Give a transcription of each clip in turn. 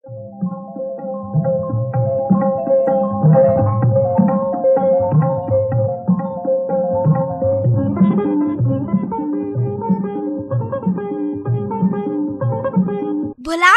भुला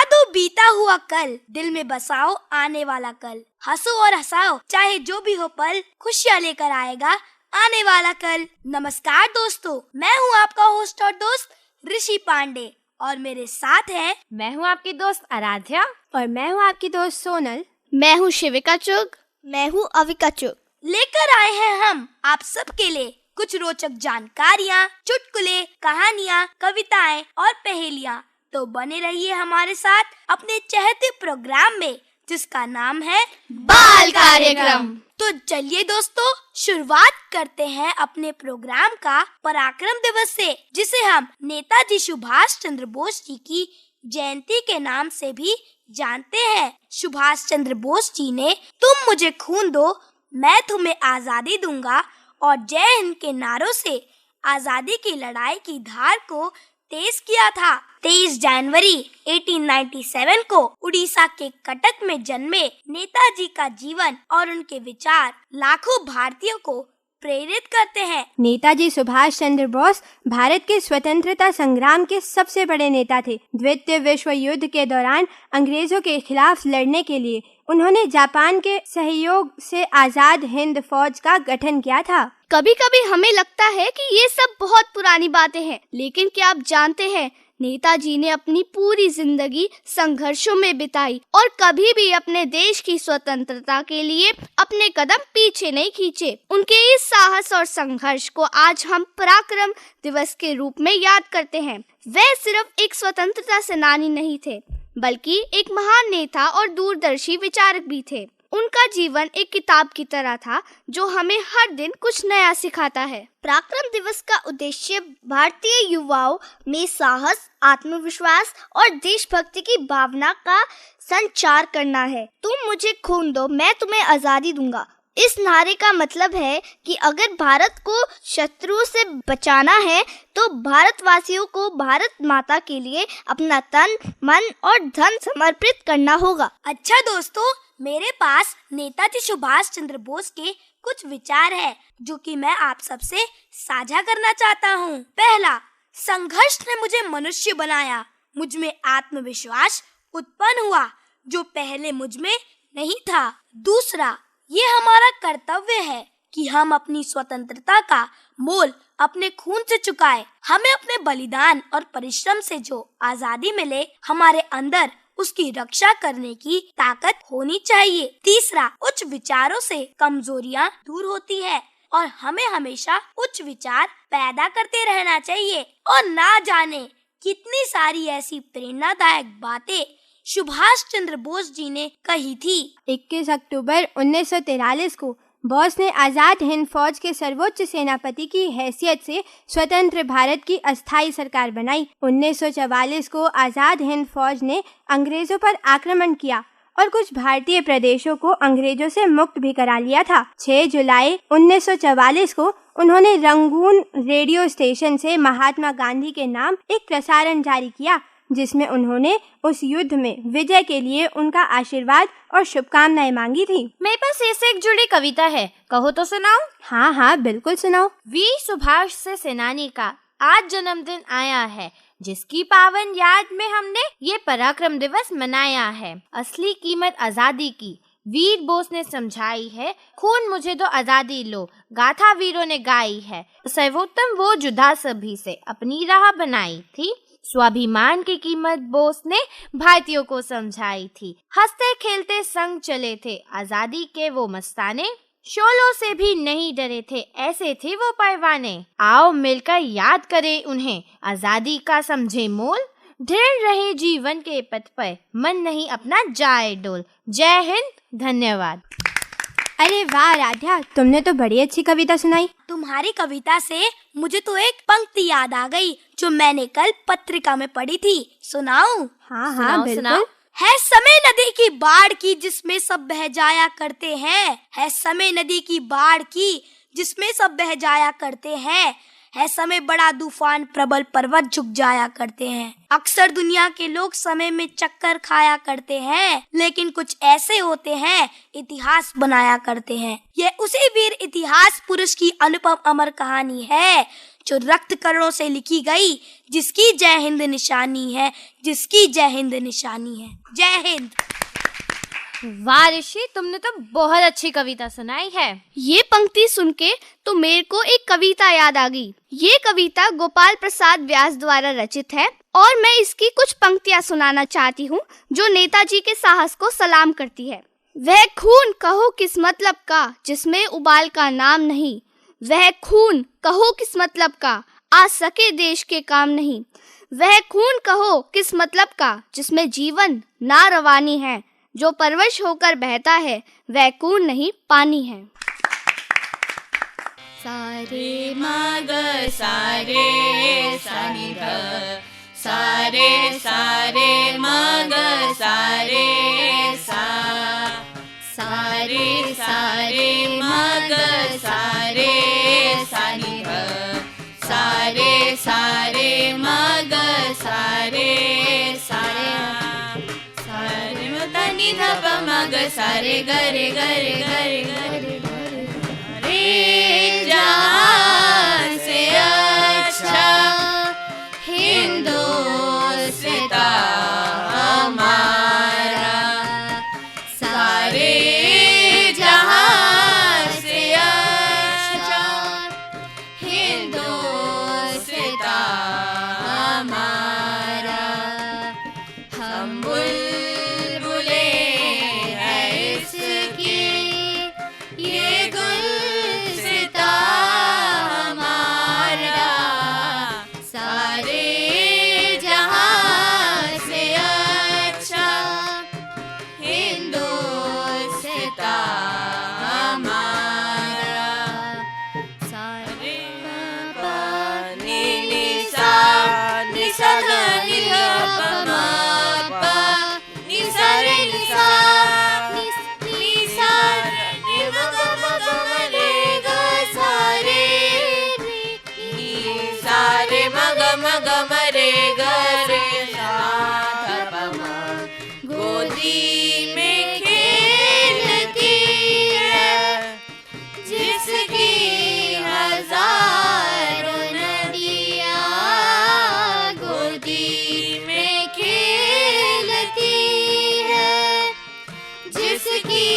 दो बीता हुआ कल, दिल में बसाओ आने वाला कल। हंसो और हंसाओ, चाहे जो भी हो पल, खुशियाँ लेकर आएगा आने वाला कल। नमस्कार दोस्तों, मैं हूँ आपका होस्ट और दोस्त ऋषि पांडे और मेरे साथ है मैं हूँ आपकी दोस्त आराध्या और मैं हूँ आपकी दोस्त सोनल। मैं हूँ शिविका चुग। मैं हूँ अविका चुग। लेकर आए हैं हम आप सबके लिए कुछ रोचक जानकारियाँ, चुटकुले, कहानियाँ, कविताएं और पहेलियाँ। तो बने रहिए हमारे साथ अपने चहते प्रोग्राम में, जिसका नाम है बाल कार्यक्रम। तो चलिए दोस्तों, शुरुआत करते हैं अपने प्रोग्राम का पराक्रम दिवस से, जिसे हम नेताजी सुभाष चंद्र बोस जी की जयंती के नाम से भी जानते हैं। सुभाष चंद्र बोस जी ने तुम मुझे खून दो, मैं तुम्हें आजादी दूंगा और जय हिंद के नारों से आजादी की लड़ाई की धार को तेज किया था। 23 जनवरी 1897 को उड़ीसा के कटक में जन्मे नेताजी का जीवन और उनके विचार लाखों भारतीयों को प्रेरित करते हैं। नेताजी सुभाष चंद्र बोस भारत के स्वतंत्रता संग्राम के सबसे बड़े नेता थे। द्वितीय विश्व युद्ध के दौरान अंग्रेजों के खिलाफ लड़ने के लिए उन्होंने जापान के सहयोग से आजाद हिंद फौज का गठन किया था। कभी कभी हमें लगता है कि ये सब बहुत पुरानी बातें हैं, लेकिन क्या आप जानते हैं, नेताजी ने अपनी पूरी जिंदगी संघर्षों में बिताई और कभी भी अपने देश की स्वतंत्रता के लिए अपने कदम पीछे नहीं खींचे। उनके इस साहस और संघर्ष को आज हम पराक्रम दिवस के रूप में याद करते हैं। वे सिर्फ एक स्वतंत्रता सेनानी नहीं थे, बल्कि एक महान नेता और दूरदर्शी विचारक भी थे। उनका जीवन एक किताब की तरह था, जो हमें हर दिन कुछ नया सिखाता है। पराक्रम दिवस का उद्देश्य भारतीय युवाओं में साहस, आत्मविश्वास और देशभक्ति की भावना का संचार करना है। तुम मुझे खून दो, मैं तुम्हें आजादी दूंगा। इस नारे का मतलब है कि अगर भारत को शत्रुओं से बचाना है तो भारतवासियों को भारत माता के लिए अपना तन, मन और धन समर्पित करना होगा। अच्छा दोस्तों, मेरे पास नेताजी सुभाष चंद्र बोस के कुछ विचार है, जो कि मैं आप सबसे साझा करना चाहता हूँ। पहला, संघर्ष ने मुझे मनुष्य बनाया। मुझ में आत्मविश्वास उत्पन्न हुआ, जो पहले मुझ में नहीं था। दूसरा, ये हमारा कर्तव्य है कि हम अपनी स्वतंत्रता का मोल अपने खून से चुकाए। हमें अपने बलिदान और परिश्रम से जो आजादी मिले, हमारे अंदर उसकी रक्षा करने की ताकत होनी चाहिए। तीसरा, उच्च विचारों से कमजोरियां दूर होती है और हमें हमेशा उच्च विचार पैदा करते रहना चाहिए। और ना जाने कितनी सारी ऐसी प्रेरणादायक बातें सुभाष चंद्र बोस जी ने कही थी। 21 अक्टूबर 1943 को बोस ने आजाद हिंद फौज के सर्वोच्च सेनापति की हैसियत से स्वतंत्र भारत की अस्थायी सरकार बनाई। 1944 को आजाद हिंद फौज ने अंग्रेजों पर आक्रमण किया और कुछ भारतीय प्रदेशों को अंग्रेजों से मुक्त भी करा लिया था। 6 जुलाई 1944 को उन्होंने रंगून रेडियो स्टेशन से महात्मा गांधी के नाम एक प्रसारण जारी किया, जिसमें उन्होंने उस युद्ध में विजय के लिए उनका आशीर्वाद और शुभकामनाएं मांगी थी। मेरे पास इससे एक जुड़ी कविता है, कहो तो सुनाऊं? हाँ बिल्कुल सुनाओ। वीर सुभाष से सेनानी का आज जन्मदिन आया है, जिसकी पावन याद में हमने ये पराक्रम दिवस मनाया है। असली कीमत आजादी की वीर बोस ने समझाई है। खून मुझे दो, आजादी लो, गाथा वीरों ने गाई है। सर्वोत्तम वो जुदा सभी से अपनी राह बनाई थी। स्वाभिमान की कीमत बोस ने भारतीयों को समझाई थी। हंसते खेलते संग चले थे आजादी के वो मस्ताने। शोलों से भी नहीं डरे थे, ऐसे थे वो परवाने। आओ मिलकर याद करें उन्हें, आजादी का समझे मोल। ढेर रहे जीवन के पथ पर, मन नहीं अपना जाए डोल। जय हिंद, धन्यवाद। अरे वाह राध्या, तुमने तो बड़ी अच्छी कविता सुनाई। तुम्हारी कविता से मुझे तो एक पंक्ति याद आ गई, जो मैंने कल पत्रिका में पढ़ी थी। सुनाऊं? हाँ बिल्कुल। है समय नदी की बाढ़ की जिसमें सब बह जाया करते हैं। है समय नदी की बाढ़ की जिसमें सब बह जाया करते हैं। ऐसा में बड़ा तूफान प्रबल पर्वत झुक जाया करते हैं। अक्सर दुनिया के लोग समय में चक्कर खाया करते हैं, लेकिन कुछ ऐसे होते हैं इतिहास बनाया करते हैं। यह उसी वीर इतिहास पुरुष की अनुपम अमर कहानी है जो रक्त कणों से लिखी गई, जिसकी जय हिंद निशानी है, जिसकी जय हिंद निशानी है। जय हिंद। वाह ऋषि, तुमने तो बहुत अच्छी कविता सुनाई है। ये पंक्ति सुन के तो मेरे को एक कविता याद आ गई। ये कविता गोपाल प्रसाद व्यास द्वारा रचित है और मैं इसकी कुछ पंक्तियां सुनाना चाहती हूँ जो नेताजी के साहस को सलाम करती है। वह खून कहो किस मतलब का जिसमें उबाल का नाम नहीं, वह खून कहो किस मतलब का आ सके देश के काम नहीं, वह खून कहो किस मतलब का जिसमें जीवन ना रवानी है, जो परवश होकर बहता है वह खून नहीं पानी है। सारे मग सारे सानी ध, सारे सारे मग सारे सा, सारे सारे मग सारे सानी ध, सारे सारे मग सारे सारे सारे मदनी ध प मग सारे गरे गरे गरे गरे रे। जहां से अच्छा हिंदुस्तान हमारा, सारे जहां से अच्छा हिंदुस्तान हमारा। हम बुलबुले हैं इसकी ये गुलसिता हमारा, सारे जहां से अच्छा हिंदुस्तान हमारा। सारे पानी निसा निसा ध नि ध प म प निसा रे निसा निसा नि म ग म ग म रे ग सारे नी सारे म ग म रे ग रे सा ध प म। गोदी में खेलती है जिसकी हजारों नदियाँ, गोदी में खेलती है जिसकी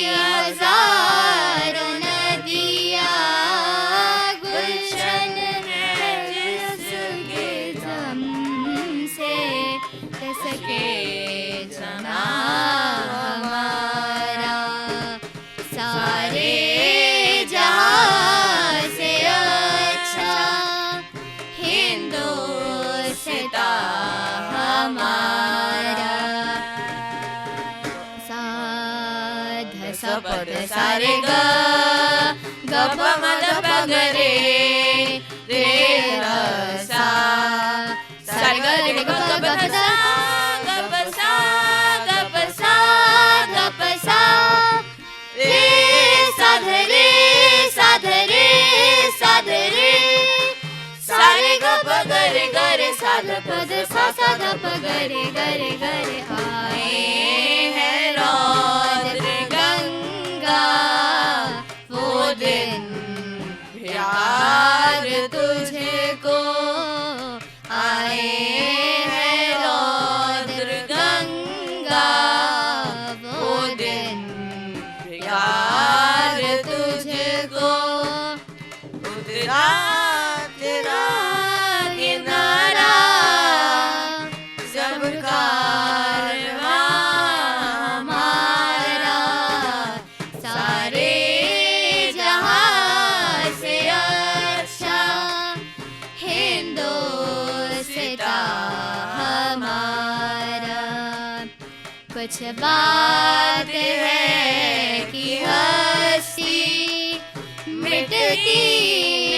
हजारों नदियाँ, गुलशन है जिसके दम से कसके जना हमारा, सारे जहां से अच्छा हिंदुस्तान हमारा। साध सपद सारे ग ग प म द प ग रे रे र सा, सारे ग रे ग ग प ध सा ग प सा ग प सा ग प सा रे सा ध रे सा ध रे सा ध रे, सारे ग प ग रे सा ध प ध सा ध प ग रे आए हैं रौद्र गंगा वो दिन प्यार तुझको, आए हैं रौद्र गंगा वो दिन प्यार तुझको, उतरा तेरा किनारा सब कारवां हमारा, सारे जहां से अच्छा हिंदुस्तान हमारा। कुछ बात है कि हंसी मिटती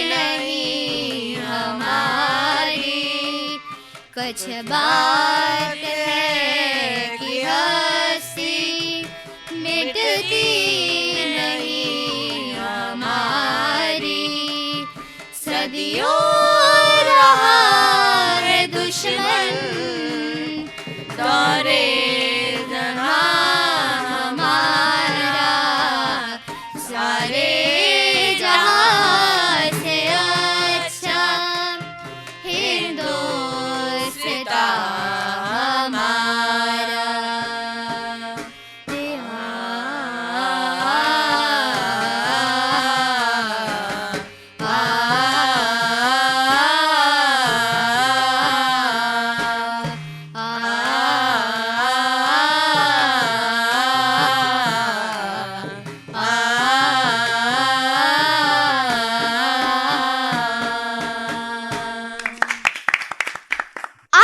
नहीं हमारी, कुछ बात है कि हंसी मिटती नहीं हमारी, सदियों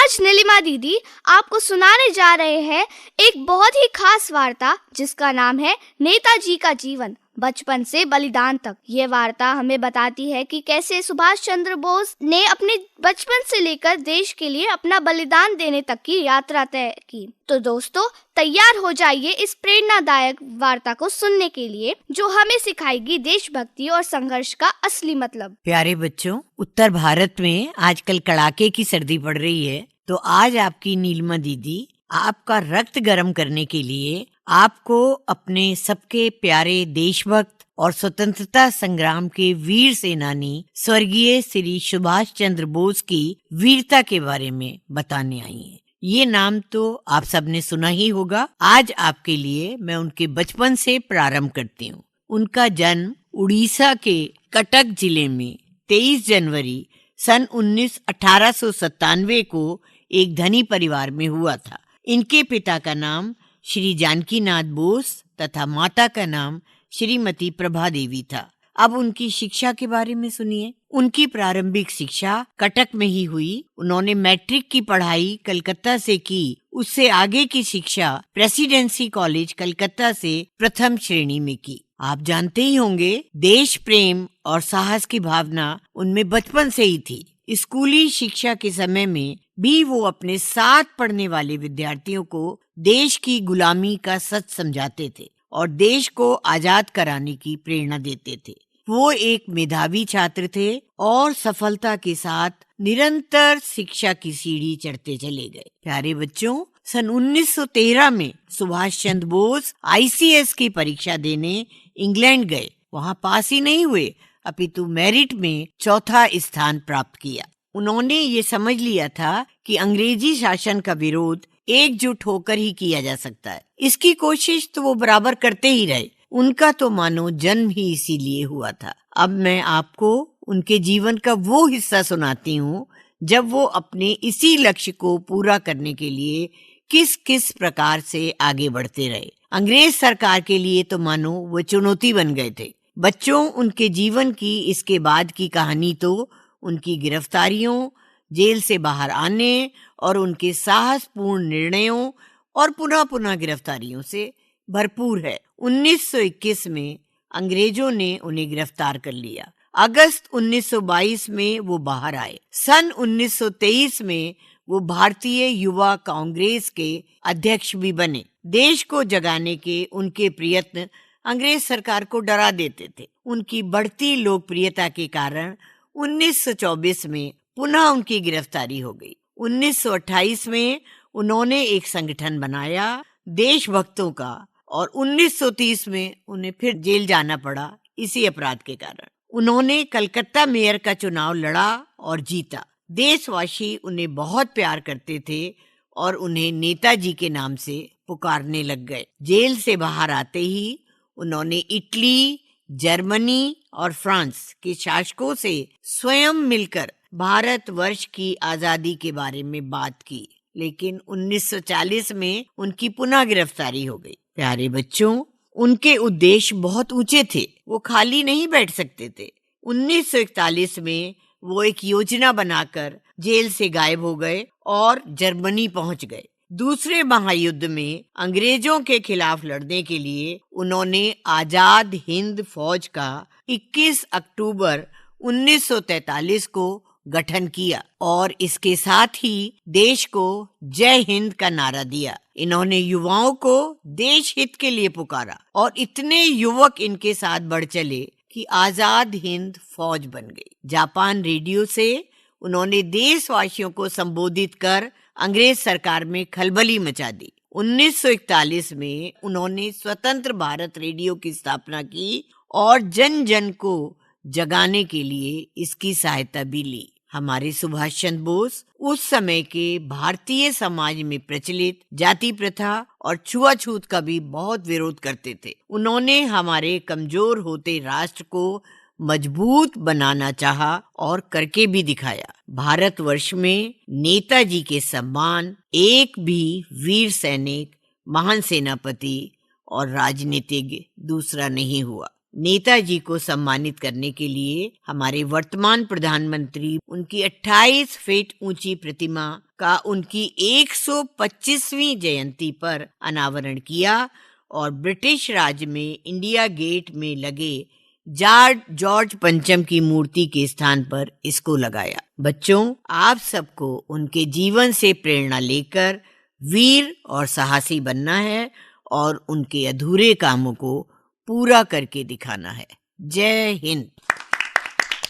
आज नीलिमा दीदी आपको सुनाने जा रहे हैं एक बहुत ही खास वार्ता जिसका नाम है नेताजी का जीवन बचपन से बलिदान तक। ये वार्ता हमें बताती है कि कैसे सुभाष चंद्र बोस ने अपने बचपन से लेकर देश के लिए अपना बलिदान देने तक की यात्रा तय की। तो दोस्तों तैयार हो जाइए इस प्रेरणादायक वार्ता को सुनने के लिए जो हमें सिखाएगी देशभक्ति और संघर्ष का असली मतलब। प्यारे बच्चों, उत्तर भारत में आजकल कड़ाके की सर्दी पड़ रही है, तो आज आपकी नीलिमा दीदी आपका रक्त गर्म करने के लिए आपको अपने सबके प्यारे देशभक्त और स्वतंत्रता संग्राम के वीर सेनानी स्वर्गीय श्री सुभाष चंद्र बोस की वीरता के बारे में बताने आई है। ये नाम तो आप सबने सुना ही होगा। आज आपके लिए मैं उनके बचपन से प्रारंभ करती हूँ। उनका जन्म उड़ीसा के कटक जिले में 23 जनवरी सन 1897 को एक धनी परिवार में हुआ था। इनके पिता का नाम श्री जानकीनाथ बोस तथा माता का नाम श्रीमती प्रभा देवी था। अब उनकी शिक्षा के बारे में सुनिए। उनकी प्रारंभिक शिक्षा कटक में ही हुई। उन्होंने मैट्रिक की पढ़ाई कलकत्ता से की। उससे आगे की शिक्षा प्रेसिडेंसी कॉलेज कलकत्ता से प्रथम श्रेणी में की। आप जानते ही होंगे, देश प्रेम और साहस की भावना उनमें बचपन से ही थी। स्कूली शिक्षा के समय में भी वो अपने साथ पढ़ने वाले विद्यार्थियों को देश की गुलामी का सच समझाते थे और देश को आजाद कराने की प्रेरणा देते थे। वो एक मेधावी छात्र थे और सफलता के साथ निरंतर शिक्षा की सीढ़ी चढ़ते चले गए। प्यारे बच्चों, सन 1913 में सुभाष चंद्र बोस ICS की परीक्षा देने इंग्लैंड गए। वहाँ पास ही नहीं हुए, अपितु मेरिट में चौथा स्थान प्राप्त किया। उन्होंने ये समझ लिया था कि अंग्रेजी शासन का विरोध एकजुट होकर ही किया जा सकता है। इसकी कोशिश तो वो बराबर करते ही रहे। उनका तो मानो जन्म ही इसीलिए हुआ था। अब मैं आपको उनके जीवन का वो हिस्सा सुनाती हूँ जब वो अपने इसी लक्ष्य को पूरा करने के लिए किस किस प्रकार से आगे बढ़ते रहे। अंग्रेज सरकार के लिए तो मानो वो चुनौती बन गए थे। बच्चों, उनके जीवन की इसके बाद की कहानी तो उनकी गिरफ्तारियों, जेल से बाहर आने और उनके साहसपूर्ण निर्णयों और पुनः पुनः गिरफ्तारियों से भरपूर है। 1921 में अंग्रेजों ने उन्हें गिरफ्तार कर लिया। अगस्त 1922 में वो बाहर आए। सन 1923 में वो भारतीय युवा कांग्रेस के अध्यक्ष भी बने। देश को जगाने के उनके प्रयत्न अंग्रेज सरकार को डरा देते थे। उनकी बढ़ती लोकप्रियता के कारण 1924 में पुनः उनकी गिरफ्तारी हो गई। 1928 में उन्होंने एक संगठन बनाया देशभक्तों का और 1930 में उन्हें फिर जेल जाना पड़ा इसी अपराध के कारण। उन्होंने कलकत्ता मेयर का चुनाव लड़ा और जीता। देशवासी उन्हें बहुत प्यार करते थे और उन्हें नेताजी के नाम से पुकारने लग गए। जेल से बाहर आते ही उन्होंने इटली, जर्मनी और फ्रांस के शासकों से स्वयं मिलकर भारत वर्ष की आजादी के बारे में बात की, लेकिन 1940 में उनकी पुनः गिरफ्तारी हो गई। प्यारे बच्चों, उनके उद्देश्य बहुत ऊंचे थे। वो खाली नहीं बैठ सकते थे। 1941 में वो एक योजना बनाकर जेल से गायब हो गए और जर्मनी पहुंच गए। दूसरे महायुद्ध में अंग्रेजों के खिलाफ लड़ने के लिए उन्होंने आजाद हिंद फौज का 21 अक्टूबर 1943 को गठन किया और इसके साथ ही देश को जय हिंद का नारा दिया। इन्होंने युवाओं को देश हित के लिए पुकारा और इतने युवक इनके साथ बढ़ चले कि आजाद हिंद फौज बन गई। जापान रेडियो से उन्होंने देशवासियों को संबोधित कर अंग्रेज सरकार में खलबली मचा दी। 1941 में उन्होंने स्वतंत्र भारत रेडियो की स्थापना की और जन जन को जगाने के लिए इसकी सहायता भी ली। हमारे सुभाष चंद्र बोस उस समय के भारतीय समाज में प्रचलित जाति प्रथा और छुआछूत का भी बहुत विरोध करते थे। उन्होंने हमारे कमजोर होते राष्ट्र को मजबूत बनाना चाहा और करके भी दिखाया। भारतवर्ष में नेताजी के सम्मान एक भी वीर सैनिक, महान सेनापति और राजनीतिज्ञ दूसरा नहीं हुआ। नेताजी को सम्मानित करने के लिए हमारे वर्तमान प्रधानमंत्री उनकी 28 फीट ऊंची प्रतिमा का उनकी 125वीं जयंती पर अनावरण किया और ब्रिटिश राज में इंडिया गेट में लगे जॉर्ज पंचम की मूर्ति के स्थान पर इसको लगाया। बच्चों, आप सबको उनके जीवन से प्रेरणा लेकर वीर और साहसी बनना है और उनके अधूरे कामों को पूरा करके दिखाना है। जय हिंद।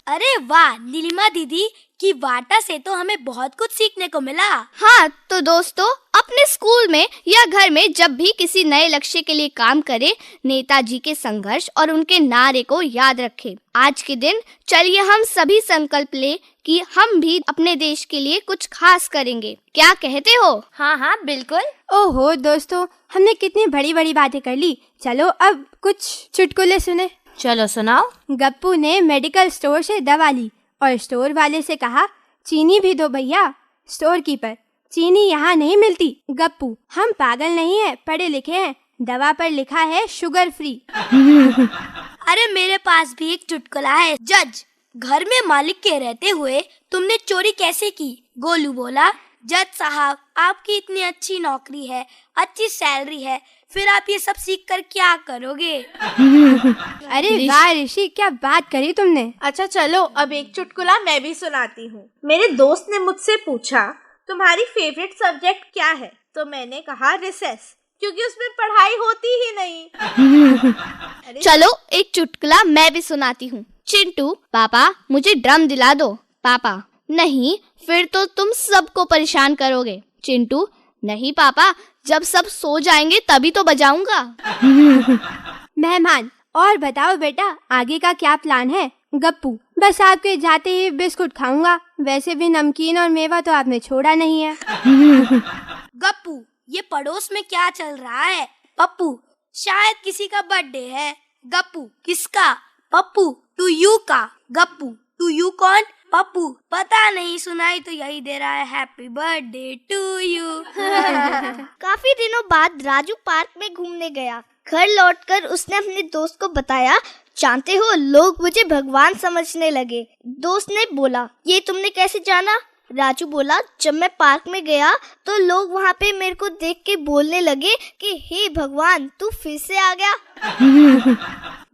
अरे वाह, नीलिमा दीदी की वार्ता से तो हमें बहुत कुछ सीखने को मिला। हाँ, तो दोस्तों, अपने स्कूल में या घर में जब भी किसी नए लक्ष्य के लिए काम करें, नेताजी के संघर्ष और उनके नारे को याद रखें। आज के दिन चलिए हम सभी संकल्प लें कि हम भी अपने देश के लिए कुछ खास करेंगे। क्या कहते हो? हाँ हाँ बिल्कुल। ओहो दोस्तों, हमने कितनी बड़ी बड़ी बातें कर ली। चलो अब कुछ चुटकुले सुने। चलो सुनाओ। गप्पू ने मेडिकल स्टोर से दवा ली और स्टोर वाले से कहा, चीनी भी दो भैया। स्टोर कीपर, चीनी यहाँ नहीं मिलती। गप्पू, हम पागल नहीं है, पढ़े लिखे हैं, दवा पर लिखा है शुगर फ्री। अरे मेरे पास भी एक चुटकुला है। जज, घर में मालिक के रहते हुए तुमने चोरी कैसे की? गोलू बोला, जज साहब, आपकी इतनी अच्छी नौकरी है, अच्छी सैलरी है, फिर आप ये सब सीख कर क्या करोगे? अरे वाह ऋषि, क्या बात करी तुमने। अच्छा चलो, अब एक चुटकुला मैं भी सुनाती हूँ। मेरे दोस्त ने मुझसे पूछा, तुम्हारी फेवरेट सब्जेक्ट क्या है? तो मैंने कहा रिसेस, क्योंकि उसमें पढ़ाई होती ही नहीं। चलो एक चुटकुला मैं भी सुनाती हूँ। चिंटू, पापा मुझे ड्रम दिला दो। पापा, नहीं, फिर तो तुम सबको परेशान करोगे। चिंटू, नहीं पापा, जब सब सो जाएंगे तभी तो बजाऊंगा। मेहमान, और बताओ बेटा, आगे का क्या प्लान है? गप्पू, बस आपके जाते ही बिस्कुट खाऊंगा, वैसे भी नमकीन और मेवा तो आपने छोड़ा नहीं है। गप्पू, ये पड़ोस में क्या चल रहा है? पप्पू, शायद किसी का बर्थडे है। गप्पू, किसका? पप्पू, टू यू का। गप्पू, टू यू कौन? पप्पू, पता नहीं, सुनाई तो यही दे रहा है, हैप्पी बर्थडे टू यू। काफी दिनों बाद राजू पार्क में घूमने गया। घर लौटकर उसने अपने दोस्त को बताया, जानते हो, लोग मुझे भगवान समझने लगे। दोस्त ने बोला, ये तुमने कैसे जाना? राजू बोला, जब मैं पार्क में गया तो लोग वहाँ पे मेरे को देख के बोलने लगे कि हे भगवान, तू फिर से आ गया।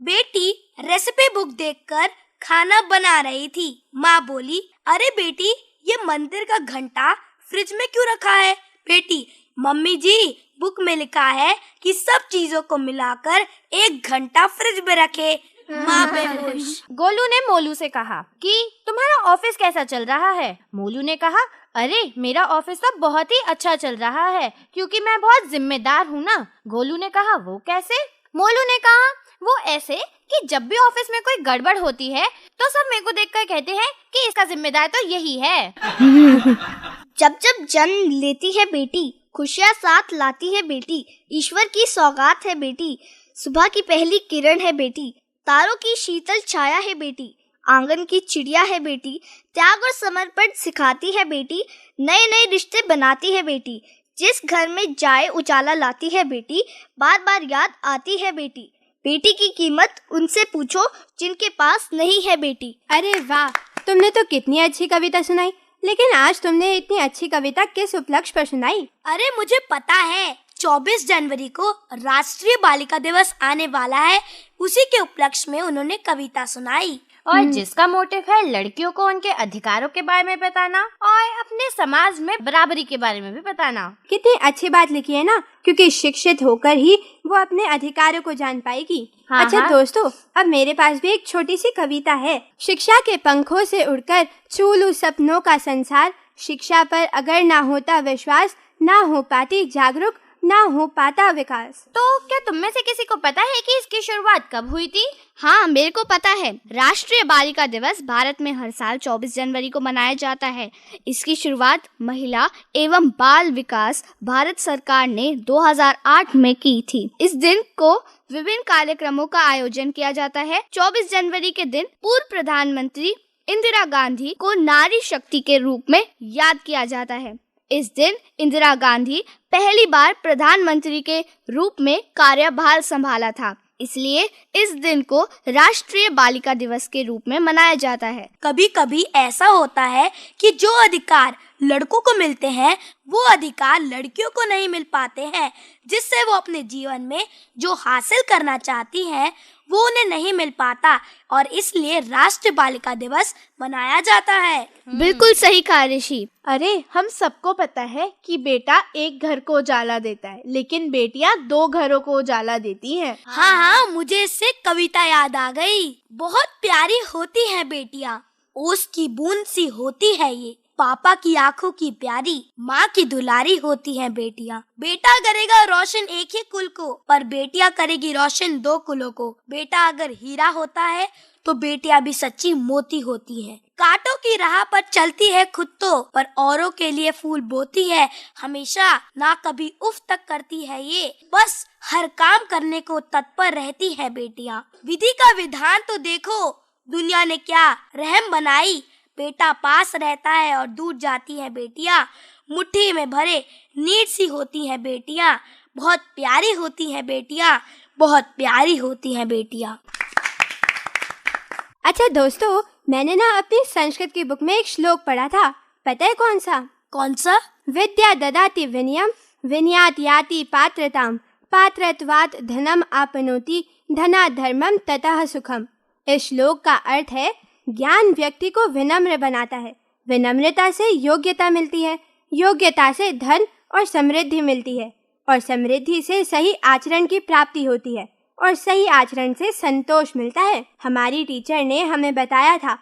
बेटी रेसिपी बुक देखकर खाना बना रही थी। माँ बोली, अरे बेटी, ये मंदिर का घंटा फ्रिज में क्यों रखा है? बेटी, मम्मी जी, बुक में लिखा है कि सब चीजों को मिलाकर 1 घंटा फ्रिज में रखे। माँ बेहोश। गोलू ने मोलू से कहा कि तुम्हारा ऑफिस कैसा चल रहा है? मोलू ने कहा, अरे मेरा ऑफिस तो बहुत ही अच्छा चल रहा है, क्योंकि मैं बहुत जिम्मेदार हूँ ना। गोलू ने कहा, वो कैसे? मोलू ने कहा, वो ऐसे कि जब भी ऑफिस में कोई गड़बड़ होती है तो सब मेरे को देखकर कहते हैं कि इसका जिम्मेदार तो यही है। जब जब जन्म लेती है बेटी, खुशियाँ साथ लाती है बेटी, ईश्वर की सौगात है बेटी, सुबह की पहली किरण है बेटी, तारों की शीतल छाया है बेटी, आंगन की चिड़िया है बेटी, त्याग और समर्पण सिखाती है बेटी, नए नए रिश्ते बनाती है बेटी, जिस घर में जाए उजाला लाती है बेटी, बार बार याद आती है बेटी, बेटी की कीमत उनसे पूछो जिनके पास नहीं है बेटी। अरे वाह, तुमने तो कितनी अच्छी कविता सुनाई, लेकिन आज तुमने इतनी अच्छी कविता किस उपलक्ष्य पर सुनाई? अरे मुझे पता है, 24 जनवरी को राष्ट्रीय बालिका दिवस आने वाला है, उसी के उपलक्ष्य में उन्होंने कविता सुनाई। और जिसका मोटिव है लड़कियों को उनके अधिकारों के बारे में बताना और अपने समाज में बराबरी के बारे में भी बताना। कितनी अच्छी बात लिखी है ना, क्योंकि शिक्षित होकर ही वो अपने अधिकारों को जान पाएगी। हाँ, अच्छा हाँ। दोस्तों, अब मेरे पास भी एक छोटी सी कविता है। शिक्षा के पंखों से उड़कर छू लूं सपनों का संसार, शिक्षा पर अगर ना होता विश्वास, ना हो पाती जागरूक, ना हो पाता विकास। तो क्या तुम में से किसी को पता है कि इसकी शुरुआत कब हुई थी? हाँ, मेरे को पता है। राष्ट्रीय बालिका दिवस भारत में हर साल 24 जनवरी को मनाया जाता है। इसकी शुरुआत महिला एवं बाल विकास भारत सरकार ने 2008 में की थी। इस दिन को विभिन्न कार्यक्रमों का आयोजन किया जाता है। 24 जनवरी के दिन पूर्व प्रधानमंत्री इंदिरा गांधी को नारी शक्ति के रूप में याद किया जाता है। इस दिन इंदिरा गांधी पहली बार प्रधानमंत्री के रूप में कार्यभार संभाला था। इसलिए इस दिन को राष्ट्रीय बालिका दिवस के रूप में मनाया जाता है। कभी कभी ऐसा होता है कि जो अधिकार लड़कों को मिलते हैं वो अधिकार लड़कियों को नहीं मिल पाते हैं, जिससे वो अपने जीवन में जो हासिल करना चाहती हैं वो उन्हें नहीं मिल पाता, और इसलिए राष्ट्रीय बालिका दिवस मनाया जाता है। बिल्कुल सही कहा ऋषि। अरे हम सबको पता है कि बेटा एक घर को उजाला देता है, लेकिन बेटियां 2 घरों को उजाला देती हैं। हाँ हाँ, मुझे इससे कविता याद आ गई। बहुत प्यारी होती हैं बेटियां, ओस की बूंद सी होती है ये, पापा की आंखों की प्यारी, माँ की दुलारी होती हैं बेटियां। बेटा करेगा रोशन एक ही कुल को, पर बेटियां करेगी रोशन 2 कुलों को। बेटा अगर हीरा होता है तो बेटियां भी सच्ची मोती होती हैं। कांटों की राह पर चलती है खुद तो, पर औरों के लिए फूल बोती है हमेशा, ना कभी उफ तक करती है ये, बस हर काम करने को तत्पर रहती है बेटियां। विधि का विधान तो देखो, दुनिया ने क्या रहम बनाई, बेटा पास रहता है और दूर जाती है बेटियां, मुट्ठी में भरे नीड सी होती हैं बेटियां, बहुत प्यारी होती हैं बेटियां, बहुत प्यारी होती हैं बेटियां। अच्छा दोस्तों, मैंने ना अपनी संस्कृत की बुक में एक श्लोक पढ़ा था, पता है कौन सा? कौन सा? विद्या ददाति विनयम, विनयात याति पात्रताम, पात्रत्वात् धनम आपनोति, धनात् धर्मम ततः सुखम। इस श्लोक का अर्थ है, ज्ञान व्यक्ति को विनम्र बनाता है, विनम्रता से योग्यता मिलती है, योग्यता से धन और समृद्धि मिलती है, और समृद्धि से सही आचरण की प्राप्ति होती है, और सही आचरण से संतोष मिलता है। हमारी टीचर ने हमें बताया था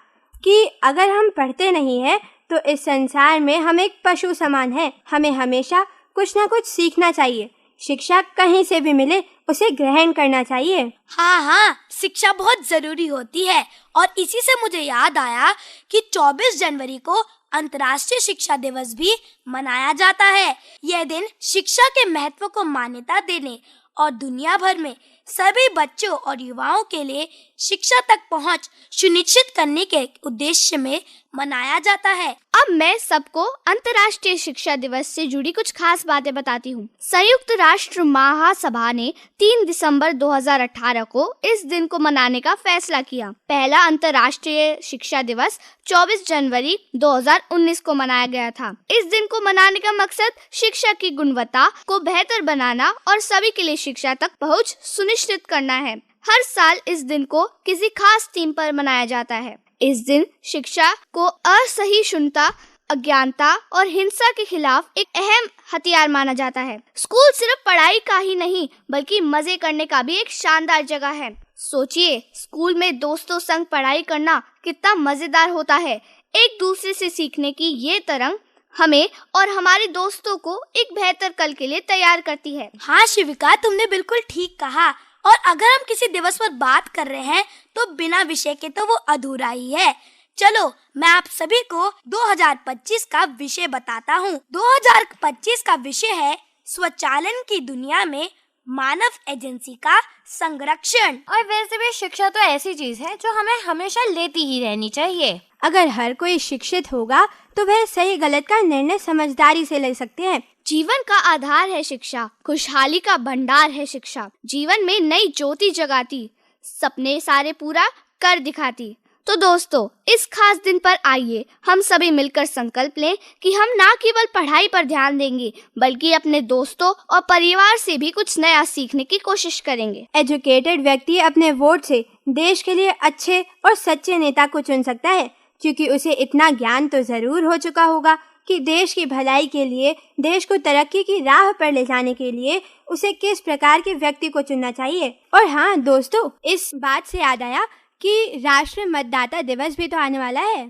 कि अगर हम पढ़ते नहीं हैं तो इस संसार में हम एक पशु समान हैं। हमें हमेशा कुछ ना कुछ सीखना चाहिए। शिक्षा कहीं से भी मिले उसे ग्रहण करना चाहिए। हाँ हाँ, शिक्षा बहुत जरूरी होती है, और इसी से मुझे याद आया कि 24 जनवरी को अंतर्राष्ट्रीय शिक्षा दिवस भी मनाया जाता है। यह दिन शिक्षा के महत्व को मान्यता देने और दुनिया भर में सभी बच्चों और युवाओं के लिए शिक्षा तक पहुंच सुनिश्चित करने के उद्देश्य में मनाया जाता है। अब मैं सबको अंतर्राष्ट्रीय शिक्षा दिवस से जुड़ी कुछ खास बातें बताती हूँ। संयुक्त राष्ट्र महासभा ने 3 दिसंबर 2018 को इस दिन को मनाने का फैसला किया। पहला अंतर्राष्ट्रीय शिक्षा दिवस 24 जनवरी 2019 को मनाया गया था। इस दिन को मनाने का मकसद शिक्षा की गुणवत्ता को बेहतर बनाना और सभी के लिए शिक्षा तक पहुँच सुनिश्चित करना है। हर साल इस दिन को किसी खास थीम पर मनाया जाता है। इस दिन शिक्षा को असहिष्णुता, अज्ञानता और हिंसा के खिलाफ एक अहम हथियार माना जाता है। स्कूल सिर्फ पढ़ाई का ही नहीं बल्कि मजे करने का भी एक शानदार जगह है। सोचिए, स्कूल में दोस्तों संग पढ़ाई करना कितना मजेदार होता है। एक दूसरे से सीखने की ये तरंग हमें और हमारे दोस्तों को एक बेहतर कल के लिए तैयार करती है। हाँ शिविका, तुमने बिल्कुल ठीक कहा। और अगर हम किसी दिवस पर बात कर रहे हैं तो बिना विषय के तो वो अधूरा ही है। चलो मैं आप सभी को 2025 का विषय बताता हूँ। 2025 का विषय है स्वचालन की दुनिया में मानव एजेंसी का संरक्षण। और वैसे भी शिक्षा तो ऐसी चीज है जो हमें हमेशा लेती ही रहनी चाहिए। अगर हर कोई शिक्षित होगा तो वह सही गलत का निर्णय समझदारी से ले सकते हैं। जीवन का आधार है शिक्षा, खुशहाली का भंडार है शिक्षा। जीवन में नई ज्योति जगाती, सपने सारे पूरा कर दिखाती। तो दोस्तों, इस खास दिन पर आइए हम सभी मिलकर संकल्प लें कि हम ना केवल पढ़ाई पर ध्यान देंगे बल्कि अपने दोस्तों और परिवार से भी कुछ नया सीखने की कोशिश करेंगे। एजुकेटेड व्यक्ति अपने वोट से देश के लिए अच्छे और सच्चे नेता को चुन सकता है, क्योंकि उसे इतना ज्ञान तो जरूर हो चुका होगा कि देश की भलाई के लिए, देश को तरक्की की राह पर ले जाने के लिए उसे किस प्रकार के व्यक्ति को चुनना चाहिए। और हाँ दोस्तों, इस बात से याद आया कि राष्ट्रीय मतदाता दिवस भी तो आने वाला है।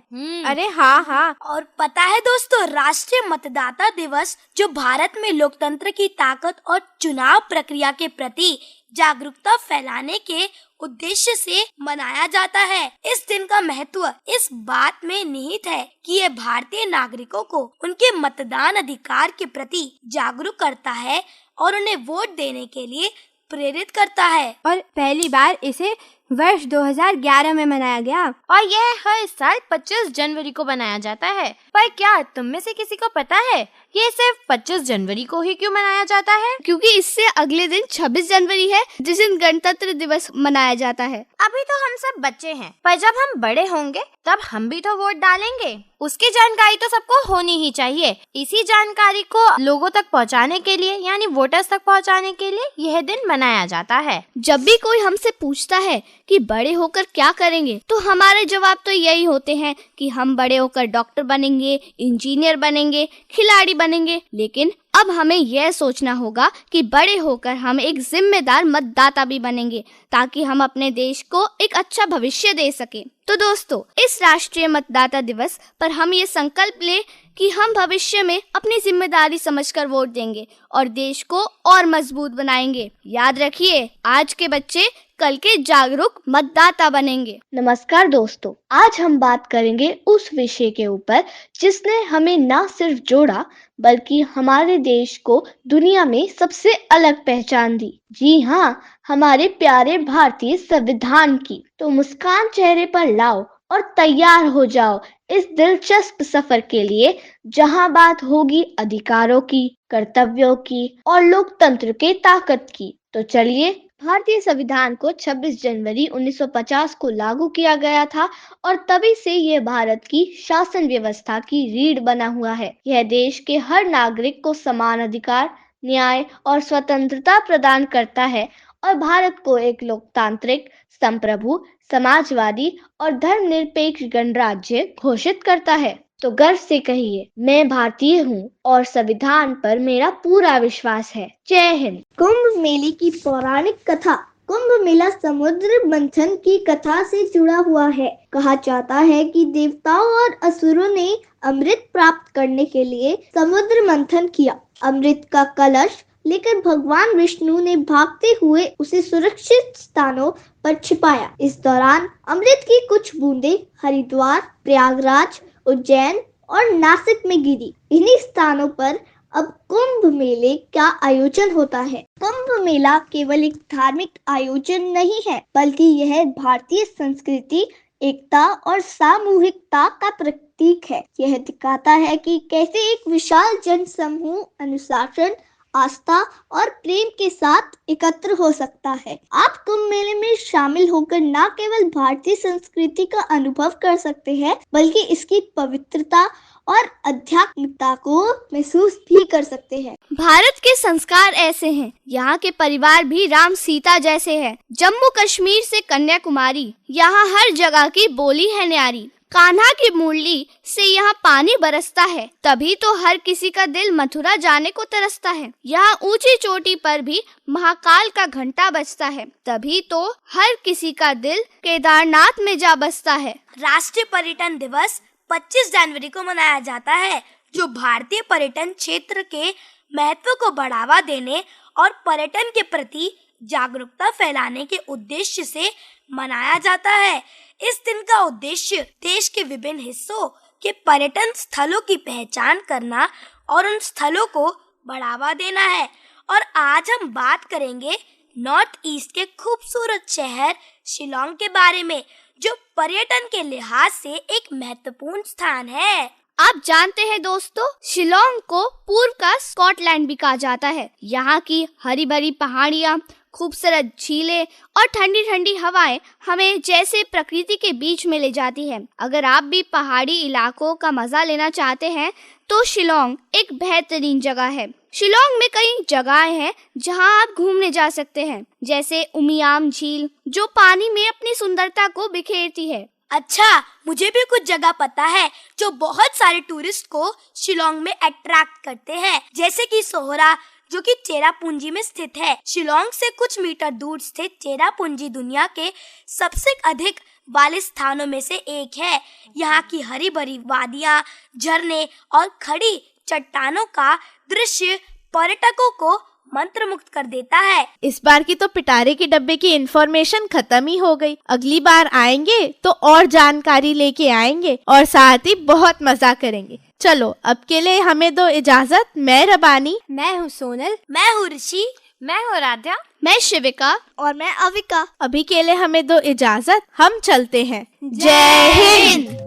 अरे हाँ हाँ। और पता है दोस्तों, राष्ट्रीय मतदाता दिवस जो भारत में लोकतंत्र की ताकत और चुनाव प्रक्रिया के प्रति जागरूकता फैलाने के उद्देश्य से मनाया जाता है। इस दिन का महत्व इस बात में निहित है कि ये भारतीय नागरिकों को उनके मतदान अधिकार के प्रति जागरूक करता है और उन्हें वोट देने के लिए प्रेरित करता है। और पहली बार इसे वर्ष 2011 में मनाया गया। और यह हर साल 25 जनवरी को मनाया जाता है। पर क्या तुम में से किसी को पता है ये सिर्फ 25 जनवरी को ही क्यों मनाया जाता है? क्योंकि इससे अगले दिन 26 जनवरी है, जिस दिन गणतंत्र दिवस मनाया जाता है। अभी तो हम सब बच्चे हैं, पर जब हम बड़े होंगे तब हम भी तो वोट डालेंगे। उसकी जानकारी तो सबको होनी ही चाहिए। इसी जानकारी को लोगों तक पहुंचाने के लिए, यानी वोटर्स तक पहुंचाने के लिए यह दिन मनाया जाता है। जब भी कोई हमसे पूछता है कि बड़े होकर क्या करेंगे, तो हमारे जवाब तो यही होते हैं कि हम बड़े होकर डॉक्टर बनेंगे, इंजीनियर बनेंगे, खिलाड़ी बनेंगे। लेकिन अब हमें यह सोचना होगा कि बड़े होकर हम एक जिम्मेदार मतदाता भी बनेंगे, ताकि हम अपने देश को एक अच्छा भविष्य दे सकें। तो दोस्तों, इस राष्ट्रीय मतदाता दिवस पर हम ये संकल्प लें कि हम भविष्य में अपनी जिम्मेदारी समझकर वोट देंगे और देश को और मजबूत बनाएंगे। याद रखिए, आज के बच्चे कल के जागरूक मतदाता बनेंगे। नमस्कार दोस्तों, आज हम बात करेंगे उस विषय के ऊपर जिसने हमें न सिर्फ जोड़ा बल्कि हमारे देश को दुनिया में सबसे अलग पहचान दी। जी हाँ, हमारे प्यारे भारतीय संविधान की। तो मुस्कान चेहरे पर लाओ और तैयार हो जाओ इस दिलचस्प सफर के लिए, जहां बात होगी अधिकारों की, कर्तव्यों की और लोकतंत्र के ताकत की। तो चलिए, भारतीय संविधान को 26 जनवरी 1950 को लागू किया गया था और तभी से यह भारत की शासन व्यवस्था की रीढ़ बना हुआ है। यह देश के हर नागरिक को समान अधिकार, न्याय और स्वतंत्रता प्रदान करता है और भारत को एक लोकतांत्रिक, संप्रभु, समाजवादी और धर्मनिरपेक्ष गणराज्य घोषित करता है। तो गर्व से कहिए, मैं भारतीय हूँ और संविधान पर मेरा पूरा विश्वास है। जय हिंद। कुंभ मेले की पौराणिक कथा। कुंभ मेला समुद्र मंथन की कथा से जुड़ा हुआ है। कहा जाता है कि देवताओं और असुरों ने अमृत प्राप्त करने के लिए समुद्र मंथन किया। अमृत का कलश लेकर भगवान विष्णु ने भागते हुए उसे सुरक्षित स्थानों पर छिपाया। इस दौरान अमृत की कुछ बूंदें हरिद्वार, प्रयागराज, उज्जैन और नासिक में गिरी। इन्हीं स्थानों पर अब कुंभ मेले का आयोजन होता है। कुंभ मेला केवल एक धार्मिक आयोजन नहीं है, बल्कि यह भारतीय संस्कृति, एकता और सामूहिकता का प्रतीक है। यह दिखाता है कि कैसे एक विशाल जन समूह अनुशासन, आस्था और प्रेम के साथ एकत्र हो सकता है। आप कुंभ मेले में शामिल होकर न केवल भारतीय संस्कृति का अनुभव कर सकते हैं, बल्कि इसकी पवित्रता और आध्यात्मिकता को महसूस भी कर सकते हैं। भारत के संस्कार ऐसे हैं, यहाँ के परिवार भी राम सीता जैसे हैं। जम्मू कश्मीर से कन्याकुमारी, यहाँ हर जगह की बोली है न्यारी। कान्हा की मुरली से यहाँ पानी बरसता है, तभी तो हर किसी का दिल मथुरा जाने को तरसता है। यहाँ ऊंची चोटी पर भी महाकाल का घंटा बजता है, तभी तो हर किसी का दिल केदारनाथ में जा बसता है। राष्ट्रीय पर्यटन दिवस 25 जनवरी को मनाया जाता है, जो भारतीय पर्यटन क्षेत्र के महत्व को बढ़ावा देने और पर्यटन के प्रति जागरूकता फैलाने के उद्देश्य से मनाया जाता है। इस दिन का उद्देश्य देश के विभिन्न हिस्सों के पर्यटन स्थलों की पहचान करना और उन स्थलों को बढ़ावा देना है। और आज हम बात करेंगे नॉर्थ ईस्ट के खूबसूरत शहर शिलोंग के बारे में, जो पर्यटन के लिहाज से एक महत्वपूर्ण स्थान है। आप जानते हैं दोस्तों, शिलोंग को पूर्व का स्कॉटलैंड भी कहा जाता है। यहाँ की हरी भरी पहाड़ियाँ, खूबसूरत झीलें और ठंडी ठंडी हवाएं हमें जैसे प्रकृति के बीच में ले जाती है। अगर आप भी पहाड़ी इलाकों का मजा लेना चाहते हैं तो शिलोंग एक बेहतरीन जगह है। शिलोंग में कई जगहें हैं जहां आप घूमने जा सकते हैं, जैसे उमियाम झील, जो पानी में अपनी सुंदरता को बिखेरती है। अच्छा, मुझे भी कुछ जगह पता है जो बहुत सारे टूरिस्ट को शिलोंग में अट्रैक्ट करते हैं, जैसे कि सोहरा, जो कि चेरापूंजी में स्थित है। शिलोंग से कुछ मीटर दूर स्थित चेरापूंजी दुनिया के सबसे अधिक वाले स्थानों में से एक है। यहाँ की हरी भरी वादियाँ, झरने और खड़ी चट्टानों का दृश्य पर्यटकों को मंत्रमुग्ध कर देता है। इस बार की तो पिटारे के डब्बे की इंफॉर्मेशन खत्म ही हो गई। अगली बार आएंगे तो और जानकारी लेके आएंगे और साथ ही बहुत मजा करेंगे। चलो, अब के लिए हमें दो इजाजत। मैं रबानी, मैं हूँ सोनल, मैं हूँ ऋषि, मैं हूँ राध्या। मैं शिविका। और मैं अविका। अभी के लिए हमें दो इजाजत, हम चलते हैं। जय हिंद।